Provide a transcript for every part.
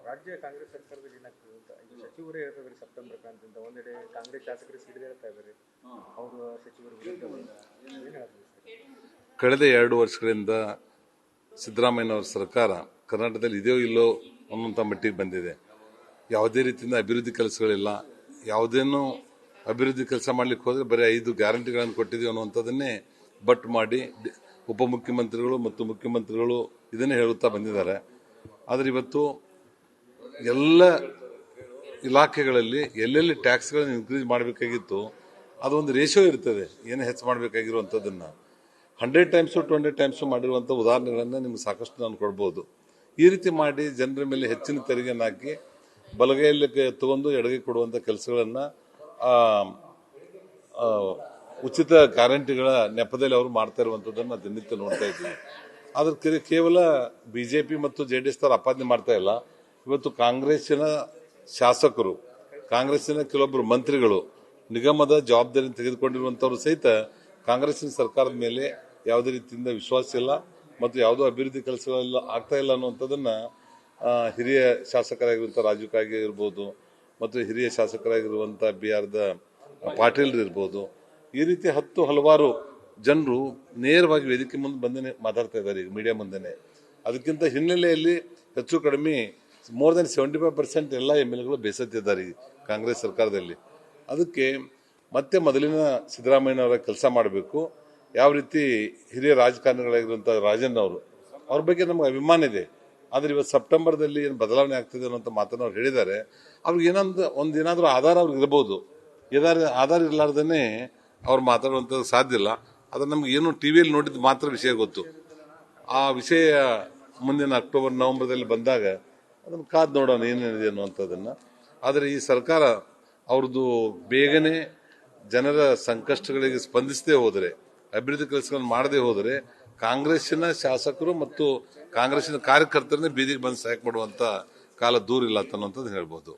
ರಾಜ್ಯ ಕಾಂಗ್ರೆಸ್ ಸರ್ಕಾರದಲ್ಲಿ ಏನಾಗ್ತದೆ ಅಂತ ಈಗ ಸಚಿವರೇ ಹೇಳ್ತಿದ್ದಾರೆ ಸೆಪ್ಟೆಂಬರ್ ಅಂತ ಒಂದೆಡೆ ಕಾಂಗ್ರೆಸ್ ಶಾಸಕರು ಸಿಡಿದು ಹೇಳ್ತಾ ಇದ್ದಾರೆ ಅವರು ಸಚಿವರು ವಿರುದ್ಧ ಏನು ಹೇಳ್ತಾರೆ ಕಳೆದ 2 ವರ್ಷಗಳಿಂದ ಸಿದ್ದರಾಮಯ್ಯನವರ ಸರ್ಕಾರ ಕರ್ನಾಟಕದಲ್ಲಿ ಇದೆಯೋ ಇಲ್ಲೋ ಅನ್ನುವಂಥ ಮಟ್ಟಿಗೆ ಬಂದಿದೆ. ಯಾವುದೇ ರೀತಿಯಿಂದ ಅಭಿವೃದ್ಧಿ ಕೆಲಸಗಳಿಲ್ಲ. ಯಾವುದೇನೂ ಅಭಿವೃದ್ಧಿ ಕೆಲಸ ಮಾಡ್ಲಿಕ್ಕೆ ಹೋದ್ರೆ ಬರೀ 5 ಗ್ಯಾರಂಟಿಗಳನ್ನು ಕೊಟ್ಟಿದ್ದೀವಿ ಅನ್ನುವಂಥದ್ದನ್ನೇ ಬಟ್ ಮಾಡಿ ಉಪಮುಖ್ಯಮಂತ್ರಿಗಳು ಮತ್ತು ಮುಖ್ಯಮಂತ್ರಿಗಳು ಇದನ್ನೇ ಹೇಳುತ್ತಾ ಬಂದಿದ್ದಾರೆ. ಆದರೆ ಇವತ್ತು ಎಲ್ಲ ಇಲಾಖೆಗಳಲ್ಲಿ ಎಲ್ಲೆಲ್ಲಿ ಟ್ಯಾಕ್ಸ್ಗಳನ್ನು ಇನ್ಕ್ರೀಸ್ ಮಾಡಬೇಕಾಗಿತ್ತು ಅದೊಂದು ರೇಷಿಯೋ ಇರ್ತದೆ, ಏನು ಹೆಚ್ಚು ಮಾಡಬೇಕಾಗಿರುವಂಥದ್ದನ್ನು 100 ಟೈಮ್ಸ್ 20 ಟೈಮ್ಸ್ ಮಾಡಿರುವಂಥ ಉದಾಹರಣೆಗಳನ್ನು ನಿಮ್ಗೆ ಸಾಕಷ್ಟು ನಾನು ಕೊಡ್ಬೋದು. ಈ ರೀತಿ ಮಾಡಿ ಜನರ ಮೇಲೆ ಹೆಚ್ಚಿನ ತೆರಿಗೆಯನ್ನು ಹಾಕಿ ಬಲಗೈಯಲ್ಲಿ ತಗೊಂಡು ಎಡಗೈ ಕೊಡುವಂಥ ಕೆಲಸಗಳನ್ನು ಉಚಿತ ಗ್ಯಾರಂಟಿಗಳ ನೆಪದಲ್ಲಿ ಅವರು ಮಾಡ್ತಾ ಇರುವಂಥದ್ದನ್ನು ದಿನನಿತ್ಯ ನೋಡ್ತಾ ಇದ್ದೀವಿ. ಆದ್ರೆ ಕೇವಲ ಬಿಜೆಪಿ ಮತ್ತು JDS ತರ ಆಪಾದನೆ ಮಾಡ್ತಾ ಇಲ್ಲ. ಇವತ್ತು ಕಾಂಗ್ರೆಸ್ಸಿನ ಶಾಸಕರು, ಕಾಂಗ್ರೆಸ್ಸಿನ ಕೆಲವೊಬ್ಬರು ಮಂತ್ರಿಗಳು ನಿಗಮದ ಜವಾಬ್ದಾರಿ ತೆಗೆದುಕೊಂಡಿರುವಂತವರು ಸಹಿತ ಕಾಂಗ್ರೆಸ್ಸಿನ ಸರ್ಕಾರದ ಮೇಲೆ ಯಾವುದೇ ರೀತಿಯಿಂದ ವಿಶ್ವಾಸ ಇಲ್ಲ ಮತ್ತು ಯಾವುದೋ ಅಭಿವೃದ್ಧಿ ಕೆಲಸಗಳೆಲ್ಲ ಆಗ್ತಾ ಇಲ್ಲ ಅನ್ನುವಂಥದ್ದನ್ನ ಹಿರಿಯ ಶಾಸಕರಾಗಿರುವಂಥ ರಾಜು ಕಾಗೆ ಇರ್ಬೋದು ಮತ್ತು ಹಿರಿಯ ಶಾಸಕರಾಗಿರುವಂಥ ಬಿಹಾರದ ಪಾಟೀಲ್ ಇರ್ಬೋದು, ಈ ರೀತಿ ಹಲವಾರು ಜನರು ನೇರವಾಗಿ ವೇದಿಕೆ ಮುಂದೆ ಬಂದೇ ಮಾತಾಡ್ತಾ ಇದ್ದಾರೆ ಈಗ ಮೀಡಿಯಾ ಮುಂದೆನೆ. ಅದಕ್ಕಿಂತ ಹಿನ್ನೆಲೆಯಲ್ಲಿ ಹೆಚ್ಚು ಕಡಿಮೆ ಮೋರ್ ದೆನ್ 75% ಎಲ್ಲ MLAಗಳು ಬೇಸತ್ತಿದ್ದಾರೆ ಈ ಕಾಂಗ್ರೆಸ್ ಸರ್ಕಾರದಲ್ಲಿ. ಅದಕ್ಕೆ ಮತ್ತೆ ಮೊದಲಿನ ಸಿದ್ದರಾಮಯ್ಯನವರ ಕೆಲಸ ಮಾಡಬೇಕು. ಯಾವ ರೀತಿ ಹಿರಿಯ ರಾಜಕಾರಣಿಗಳಾಗಿರುವಂಥ ರಾಜನ್ ಅವ್ರ ಬಗ್ಗೆ ನಮ್ಗೆ ಅಭಿಮಾನ ಇದೆ. ಆದರೆ ಇವತ್ತು ಸೆಪ್ಟೆಂಬರ್ದಲ್ಲಿ ಏನು ಬದಲಾವಣೆ ಆಗ್ತದೆ ಅನ್ನೋಂಥ ಮಾತನ್ನು ಅವ್ರು ಹೇಳಿದ್ದಾರೆ. ಅವ್ರಿಗೆ ಒಂದೇನಾದ್ರೂ ಆಧಾರ ಅವ್ರಿಗೆ ಇರಬಹುದು. ಆಧಾರ ಇರಲಾರ್ದೇ ಅವ್ರು ಮಾತಾಡುವಂಥದ್ದು ಸಾಧ್ಯ ಇಲ್ಲ. ಆದರೆ ನಮ್ಗೆ ಏನು ಟಿವಿಯಲ್ಲಿ ನೋಡಿದ ಮಾತ್ರ ವಿಷಯ ಗೊತ್ತು. ಆ ವಿಷಯ ಮುಂದಿನ ಅಕ್ಟೋಬರ್ ನವೆಂಬರ್ದಲ್ಲಿ ಬಂದಾಗ ಅದನ್ನು ಕಾದು ನೋಡೋಣ ಏನೇನಿದೆ ಅನ್ನುವಂಥದ್ದನ್ನು. ಆದರೆ ಈ ಸರ್ಕಾರ ಅವ್ರದ್ದು ಬೇಗನೆ ಜನರ ಸಂಕಷ್ಟಗಳಿಗೆ ಸ್ಪಂದಿಸದೇ ಹೋದರೆ, ಅಭಿವೃದ್ಧಿ ಕೆಲಸಗಳನ್ನು ಮಾಡದೇ ಹೋದರೆ ಕಾಂಗ್ರೆಸ್ಸಿನ ಶಾಸಕರು ಮತ್ತು ಕಾಂಗ್ರೆಸ್ಸಿನ ಕಾರ್ಯಕರ್ತರನ್ನೇ ಬೀದಿಗೆ ಬಂದು ಸಹಾಯ ಮಾಡುವಂತ ಕಾಲ ದೂರ ಇಲ್ಲ ಅನ್ನುವಂಥದ್ದು ಹೇಳ್ಬೋದು.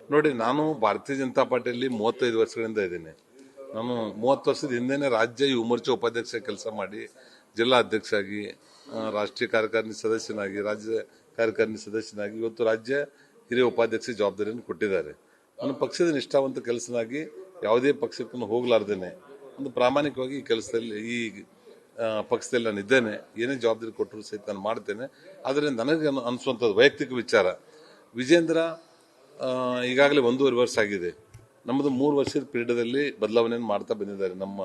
ನೋಡಿ, ನಾನು ಭಾರತೀಯ ಜನತಾ ಪಾರ್ಟಿಯಲ್ಲಿ 35 ವರ್ಷಗಳಿಂದ ಇದ್ದೇನೆ. ನಾನು 30 ವರ್ಷದ ಹಿಂದೆನೆ ರಾಜ್ಯ ಯುವ ಮೋರ್ಚಾ ಉಪಾಧ್ಯಕ್ಷ ಕೆಲಸ ಮಾಡಿ ಜಿಲ್ಲಾ ಅಧ್ಯಕ್ಷ ಆಗಿ, ರಾಷ್ಟ್ರೀಯ ಕಾರ್ಯಕಾರಿಣಿ ಸದಸ್ಯನಾಗಿ, ರಾಜ್ಯ ಕಾರ್ಯಕಾರಿಣಿ ಸದಸ್ಯನಾಗಿ ಇವತ್ತು ರಾಜ್ಯ ಹಿರಿಯ ಉಪಾಧ್ಯಕ್ಷ ಜವಾಬ್ದಾರಿಯನ್ನು ಕೊಟ್ಟಿದ್ದಾರೆ. ನಾನು ಪಕ್ಷದ ನಿಷ್ಠಾವಂತ ಕೆಲಸನಾಗಿ ಯಾವುದೇ ಪಕ್ಷಕ್ಕೂ ಹೋಗಲಾರ್ದೇನೆ ಒಂದು ಪ್ರಾಮಾಣಿಕವಾಗಿ ಈ ಕೆಲಸದಲ್ಲಿ ಈ ಪಕ್ಷದಲ್ಲಿ ನಾನು ಇದ್ದೇನೆ. ಏನೇ ಜವಾಬ್ದಾರಿ ಕೊಟ್ಟರು ಸಹಿತ ನಾನು ಮಾಡ್ತೇನೆ. ಆದರೆ ನನಗೆ ಅನಿಸುವಂಥದ್ದು ವೈಯಕ್ತಿಕ ವಿಚಾರ, ವಿಜೇಂದ್ರ ಈಗಾಗಲೇ 1.5 ವರ್ಷ ಆಗಿದೆ. ನಮ್ಮದು 3 ವರ್ಷದ ಪೀರಿಯಡಲ್ಲಿ ಬದಲಾವಣೆಯನ್ನು ಮಾಡ್ತಾ ಬಂದಿದ್ದಾರೆ ನಮ್ಮ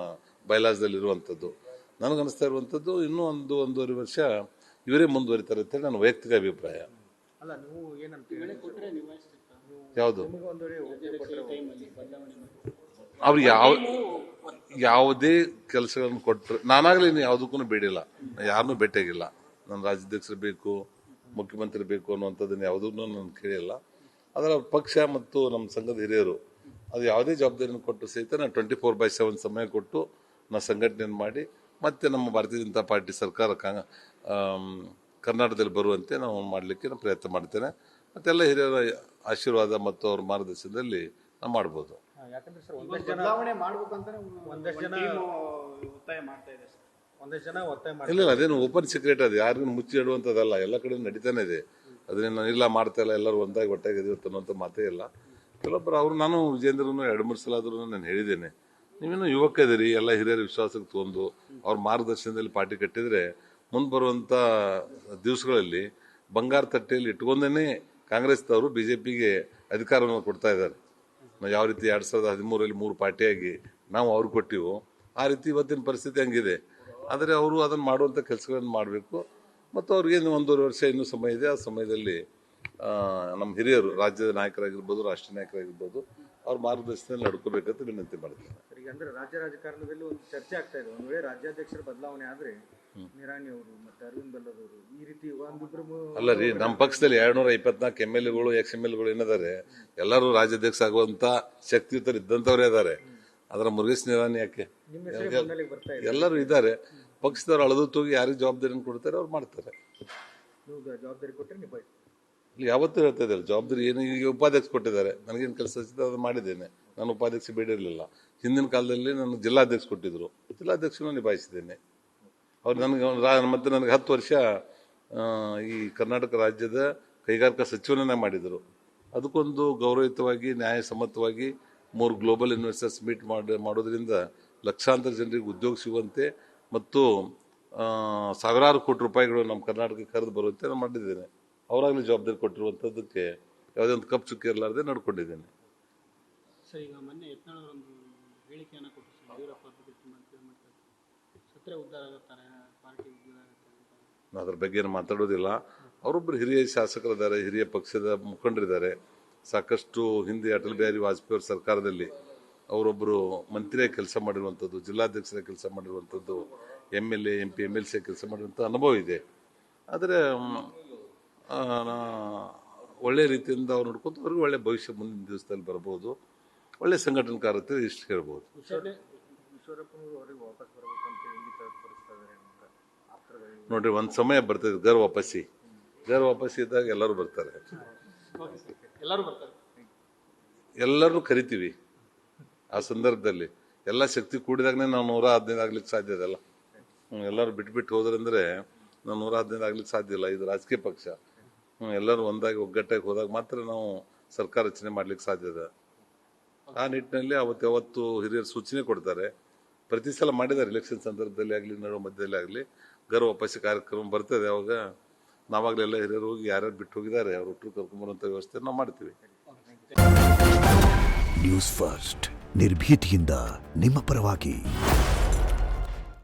ಬೈಲಾಸ್ದಲ್ಲಿ ಇರುವಂಥದ್ದು. ನನಗನ್ನಿಸ್ತಾ ಇರುವಂಥದ್ದು ಇನ್ನೂ 1.5 ವರ್ಷ ಇವರೇ ಮುಂದುವರಿತಾರೆ ಅಂತೇಳಿ ನನ್ನ ವೈಯಕ್ತಿಕ ಅಭಿಪ್ರಾಯ. ಯಾವುದು ಅವ್ರು ಯಾವುದೇ ಕೆಲಸಗಳನ್ನು ಕೊಟ್ಟರು ನಾನಾಗಲೇ ಯಾವುದಕ್ಕೂ ಬೇಡಿಲ್ಲ, ಯಾರನ್ನೂ ಭೇಟಿಯಾಗಿಲ್ಲ. ನನ್ನ ರಾಜ್ಯಾಧ್ಯಕ್ಷರು ಬೇಕು, ಮುಖ್ಯಮಂತ್ರಿ ಬೇಕು ಅನ್ನುವಂಥದ್ದನ್ನು ಯಾವುದನ್ನು ನಾನು ಕೇಳಿಲ್ಲ. ಅದರ ಪಕ್ಷ ಮತ್ತು ನಮ್ಮ ಸಂಘದ ಹಿರಿಯರು ಅದು ಯಾವುದೇ ಜವಾಬ್ದಾರಿಯನ್ನು ಕೊಟ್ಟು ಸಹಿತ ನಾನು 24/7 ಸಮಯ ಕೊಟ್ಟು ನಾನು ಸಂಘಟನೆಯನ್ನು ಮಾಡಿ ಮತ್ತೆ ನಮ್ಮ ಭಾರತೀಯ ಜನತಾ ಪಾರ್ಟಿ ಸರ್ಕಾರ ಕರ್ನಾಟಕದಲ್ಲಿ ಬರುವಂತೆ ನಾವು ಮಾಡಲಿಕ್ಕೆ ನಾನು ಪ್ರಯತ್ನ ಮಾಡ್ತೇನೆ. ಮತ್ತೆಲ್ಲ ಹಿರಿಯರ ಆಶೀರ್ವಾದ ಮತ್ತು ಅವ್ರ ಮಾರ್ಗದರ್ಶನದಲ್ಲಿ ನಾವು ಮಾಡ್ಬೋದು. ಇಲ್ಲ, ಅದೇನು ಓಪನ್ ಸೀಕ್ರೆಟ್, ಅದು ಯಾರಿಗೂ ಮುಚ್ಚಿ ಇಡುವಂಥದ್ದಲ್ಲ, ಎಲ್ಲ ಕಡೆ ನಡೀತಾನೆ ಇದೆ. ಅದನ್ನ ಇಲ್ಲ ಮಾಡ್ತಾ ಇಲ್ಲ, ಎಲ್ಲರೂ ಒಟ್ಟಾಗಿ ಅನ್ನುವಂಥ ಮಾತೇ ಇಲ್ಲ. ಕೆಲವೊಬ್ಬರು ನಾನು ವಿಜೇಂದ್ರನು 2-3 ಸಲ ಆದ್ರೂ ನಾನು ಹೇಳಿದ್ದೇನೆ, ನೀವೇನು ಯುವಕ ಇದೀರಿ, ಎಲ್ಲ ಹಿರಿಯರ ವಿಶ್ವಾಸಕ್ಕೆ ತೊಂದು ಅವ್ರ ಮಾರ್ಗದರ್ಶನದಲ್ಲಿ ಪಾರ್ಟಿ ಕಟ್ಟಿದ್ರೆ ಮುಂದೆ ಬರುವಂತ ದಿವಸಗಳಲ್ಲಿ ಬಂಗಾರ ತಟ್ಟೆಯಲ್ಲಿ ಇಟ್ಕೊಂಡೇನೆ ಕಾಂಗ್ರೆಸ್ನವರು ಬಿಜೆಪಿಗೆ ಅಧಿಕಾರವನ್ನು ಕೊಡ್ತಾ ಇದ್ದಾರೆ. ನಾವು ಯಾವ ರೀತಿ 2013ರಲ್ಲಿ 3 ಪಾರ್ಟಿಯಾಗಿ ನಾವು ಅವ್ರು ಕೊಟ್ಟಿವೋ ಆ ರೀತಿ ಇವತ್ತಿನ ಪರಿಸ್ಥಿತಿ ಹಂಗಿದೆ. ಆದರೆ ಅವರು ಅದನ್ನು ಮಾಡುವಂಥ ಕೆಲಸಗಳನ್ನು ಮಾಡಬೇಕು ಮತ್ತು ಅವ್ರಿಗೆ 1.5 ವರ್ಷ ಇನ್ನೂ ಸಮಯ ಇದೆ. ಆ ಸಮಯದಲ್ಲಿ ನಮ್ಮ ಹಿರಿಯರು ರಾಜ್ಯದ ನಾಯಕರಾಗಿರ್ಬೋದು, ರಾಷ್ಟ್ರೀಯ ನಾಯಕರಾಗಿರ್ಬೋದು, ಅವ್ರ ಮಾರ್ಗದರ್ಶನದಲ್ಲಿ ನಡ್ಕೋಬೇಕಂತ ವಿನಂತಿ ಮಾಡ್ತೀನಿ. ಅಂದ್ರೆ ರಾಜ್ಯ ರಾಜಕಾರಣದಲ್ಲಿ ಒಂದು ಚರ್ಚೆ ಆಗ್ತಾ ಇದೆ, ಒಂದು ವೇಳೆ ರಾಜ್ಯಾಧ್ಯಕ್ಷರ ಬದಲಾವಣೆ ಆದ್ರೆ ನಿರಾಣಿ ಅವರು ಮತ್ತೆ ಅರವಿಂದ್ ಬೆಲ್ಲದವರು ಈ ರೀತಿ ಅಲ್ಲ ರೀ, ನಮ್ಮ ಪಕ್ಷದಲ್ಲಿ 224 MLAಗಳು ex-MLAಗಳು ಏನಿದ್ದಾರೆ ಎಲ್ಲರೂ ರಾಜ್ಯಾಧ್ಯಕ್ಷ ಆಗುವಂತ ಶಕ್ತಿಯುತರು ಇದ್ದಂತವರೇ ಇದ್ದಾರೆ. ಅದರ ಮುರುಗೇಶ್ ನಿರಾಣಿ ಯಾಕೆ, ಎಲ್ಲರೂ ಇದ್ದಾರೆ. ಪಕ್ಷದವ್ರು ಅಳದು ತೂಗಿ ಯಾರಿಗೆ ಜವಾಬ್ದಾರಿಯನ್ನು ಕೊಡ್ತಾರೆ ಅವ್ರು ಮಾಡ್ತಾರೆ. ಜವಾಬ್ದಾರಿ ಕೊಟ್ಟರೆ ಇಲ್ಲಿ ಯಾವತ್ತೂ ಹೇಳ್ತಾ ಇದ್ದಾರೆ ಜವಾಬ್ದಾರಿ ಏನು. ಈಗ ಉಪಾಧ್ಯಕ್ಷ ಕೊಟ್ಟಿದ್ದಾರೆ, ನನಗೇನು ಕೆಲಸ ಹಚ್ಚಿದೆ ಅದು ಮಾಡಿದ್ದೇನೆ. ನಾನು ಉಪಾಧ್ಯಕ್ಷ ಬೇಡಿರಲಿಲ್ಲ. ಹಿಂದಿನ ಕಾಲದಲ್ಲಿ ನಾನು ಜಿಲ್ಲಾಧ್ಯಕ್ಷ ಕೊಟ್ಟಿದ್ದರು, ಜಿಲ್ಲಾಧ್ಯಕ್ಷನೂ ನಿಭಾಯಿಸಿದ್ದೇನೆ. ಅವ್ರು ನನಗೆ ಮತ್ತೆ ನನಗೆ 10 ವರ್ಷ ಈ ಕರ್ನಾಟಕ ರಾಜ್ಯದ ಕೈಗಾರಿಕಾ ಸಚಿವನನ್ನ ಮಾಡಿದರು. ಅದಕ್ಕೊಂದು ಗೌರವಯುತವಾಗಿ ನ್ಯಾಯಸಮ್ಮತವಾಗಿ 3 ಗ್ಲೋಬಲ್ ಇನ್ವೆಸ್ಟರ್ಸ್ ಮೀಟ್ ಮಾಡೋದ್ರಿಂದ ಲಕ್ಷಾಂತರ ಜನರಿಗೆ ಉದ್ಯೋಗ ಸಿಗುವಂತೆ ಮತ್ತು ಸಾವಿರಾರು ಕೋಟಿ ರೂಪಾಯಿಗಳು ನಮ್ಮ ಕರ್ನಾಟಕಕ್ಕೆ ಕರೆದು ಬರುವಂತೆ ನಾನು ಮಾಡಿದ್ದೇನೆ. ಅವರಾಗಲಿ ಜವಾಬ್ದಾರಿ ಕೊಟ್ಟಿರುವಂಥದ್ದಕ್ಕೆ ಯಾವುದೇ ಒಂದು ಕಪ್ ಚುಕ್ಕಿ ಇರಲಾರ್ದೆ ನಡ್ಕೊಂಡಿದ್ದೇನೆ. ಸರ್, ಈಗ ಮೊನ್ನೆ ಯತ್ನಾಳವರೊಂದು ಹೇಳಿಕೆಯನ್ನು ಕೊಟ್ಟರು ಸರ್, ಯಡಿಯೂರಪ್ಪ ಸತ್ರೆ ಉದ್ಧಾರ ಆಗುತ್ತಾರೆ, ಪಾರ್ಟಿ ಉದ್ಧಾರ ಆಗುತ್ತೆ ಅಂತ. ನಾನು ಅದ್ರ ಬಗ್ಗೆ ಏನು ಮಾತಾಡೋದಿಲ್ಲ. ಅವರೊಬ್ಬರು ಹಿರಿಯ ಶಾಸಕರಿದ್ದಾರೆ, ಹಿರಿಯ ಪಕ್ಷದ ಮುಖಂಡರಿದ್ದಾರೆ. ಸಾಕಷ್ಟು ಹಿಂದೆ ಅಟಲ್ ಬಿಹಾರಿ ವಾಜಪೇಯಿ ಅವರ ಸರ್ಕಾರದಲ್ಲಿ ಅವರೊಬ್ಬರು ಮಂತ್ರಿಯಾಗಿ ಕೆಲಸ ಮಾಡಿರುವಂಥದ್ದು, ಜಿಲ್ಲಾಧ್ಯಕ್ಷರ ಕೆಲಸ ಮಾಡಿರುವಂಥದ್ದು, MLA MP MLC ಕೆಲಸ ಮಾಡಿರುವಂಥ ಅನುಭವ ಇದೆ. ಆದರೆ ಒಳ್ಳೆ ರೀತಿಯಿಂದ ಅವ್ರು ನೋಡ್ಕೊಂಡು ಅವ್ರಿಗೆ ಒಳ್ಳೆ ಭವಿಷ್ಯ ಮುಂದಿನ ದಿವಸದಲ್ಲಿ ಬರ್ಬೋದು, ಒಳ್ಳೆ ಸಂಘಟನಾಕಾರತೆ ಇಷ್ಟು ಹೇಳ್ಬೋದು. ಈಶ್ವರಪ್ಪನವರು ಅವರಿಗೆ ವಾಪಸ್ ಬರಬೇಕಂತ ಇಂಗಿತ ತೋರಿಸ್ತಾ ಇದ್ದಾರೆ ಅಂತ ನೋಡ್ರಿ, ಒಂದು ಸಮಯ ಬರ್ತದೆ ಗರ್ ವಾಪಸ್ಸಿ ಇದ್ದಾಗ ಎಲ್ಲರೂ ಬರ್ತಾರೆ, ಎಲ್ಲರೂ ಬರ್ತಾರೆ, ಎಲ್ಲರೂ ಕರಿತೀವಿ. ಆ ಸಂದರ್ಭದಲ್ಲಿ ಎಲ್ಲ ಶಕ್ತಿ ಕೂಡಿದಾಗನೇ ನಾವು 115 ಆಗ್ಲಿಕ್ಕೆ ಸಾಧ್ಯ ಇದೆಲ್ಲ. ಎಲ್ಲರೂ ಬಿಟ್ಬಿಟ್ಟು ಹೋದ್ರಂದ್ರೆ ನಾವು 115 ಆಗ್ಲಿಕ್ಕೆ ಸಾಧ್ಯ ಇಲ್ಲ. ಇದು ರಾಜಕೀಯ ಪಕ್ಷ. ಎಲ್ಲರೂ ಒಂದಾಗಿ ಒಗ್ಗಟ್ಟಾಗಿ ಹೋದಾಗ ಮಾತ್ರ ನಾವು ಸರ್ಕಾರ ರಚನೆ ಮಾಡ್ಲಿಕ್ಕೆ ಸಾಧ್ಯ ಇದೆ. ಆ ನಿಟ್ಟಿನಲ್ಲಿ ಯಾವತ್ತು ಹಿರಿಯರು ಸೂಚನೆ ಕೊಡ್ತಾರೆ. ಪ್ರತಿ ಸಲ ಮಾಡಿದ್ದಾರೆ, ಎಲೆಕ್ಷನ್ ಸಂದರ್ಭದಲ್ಲಿ ಆಗಲಿ ನಡುವ ಮಧ್ಯದಲ್ಲಿ ಆಗಲಿ ಗರ್ ವಾಪಸ್ಸಿ ಕಾರ್ಯಕ್ರಮ ಬರ್ತದೆ. ಅವಾಗ ನಾವಾಗಲೆಲ್ಲ ಹಿರಿಯರು ಹೋಗಿ ಯಾರ್ಯಾರು ಬಿಟ್ಟು ಹೋಗಿದ್ದಾರೆ ಅವ್ರ ಒಟ್ಟರು ಕರ್ಕೊಂಬರುವಂಥ ವ್ಯವಸ್ಥೆ ನಾವು ಮಾಡ್ತೀವಿ. ನ್ಯೂಸ್ ಫಸ್ಟ್ ನಿರ್ಭೀತಿಯಿಂದ ನಿಮ್ಮ ಪರವಾಗಿ.